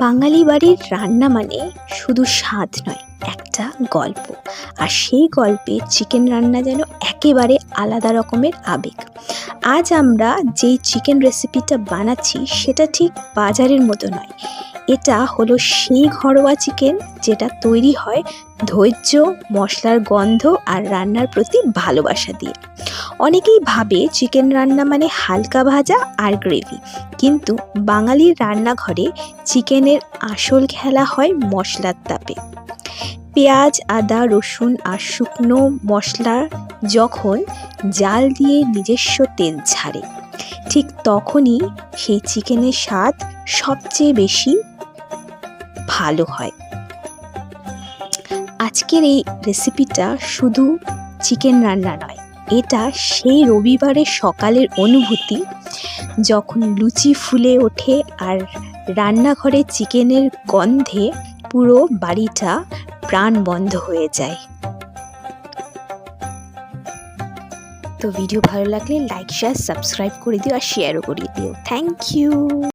বাঙালি বাড়ির রান্না মানে শুধু স্বাদ নয়, একটা গল্প। আর সেই গল্পে চিকেন রান্না যেন একেবারে আলাদা রকমের আবেগ। আজ আমরা যেই চিকেন রেসিপিটা বানাচ্ছি সেটা ঠিক বাজারের মতো নয়। এটা হলো সেই ঘরোয়া চিকেন যেটা তৈরি হয় ধৈর্য, মশলার গন্ধ আর রান্নার প্রতি ভালোবাসা দিয়ে। অনেকেই ভাবে চিকেন রান্না মানে হালকা ভাজা আর গ্রেভি, কিন্তু বাঙালির রান্নাঘরে চিকেনের আসল খেলা হয় মশলার তাপে। পেঁয়াজ, আদা, রসুন আর শুকনো মশলা যখন জাল দিয়ে নিজস্ব তেল ছাড়ে, ঠিক তখনই সেই চিকেনের স্বাদ সবচেয়ে বেশি ভালো হয়। আজকের এই রেসিপিটা শুধু চিকেন রান্না নয়, এটা সেই রবিবারের সকালের অনুভূতি যখন লুচি ফুলে ওঠে আর রান্নাঘরে চিকেনের গন্ধে পুরো বাড়িটা প্রাণ বন্ধ হয়ে যায়। তো ভিডিও ভালো লাগলে লাইক, শেয়ার, সাবস্ক্রাইব করে দিও আর শেয়ারও করিয়ে দিও। Thank you.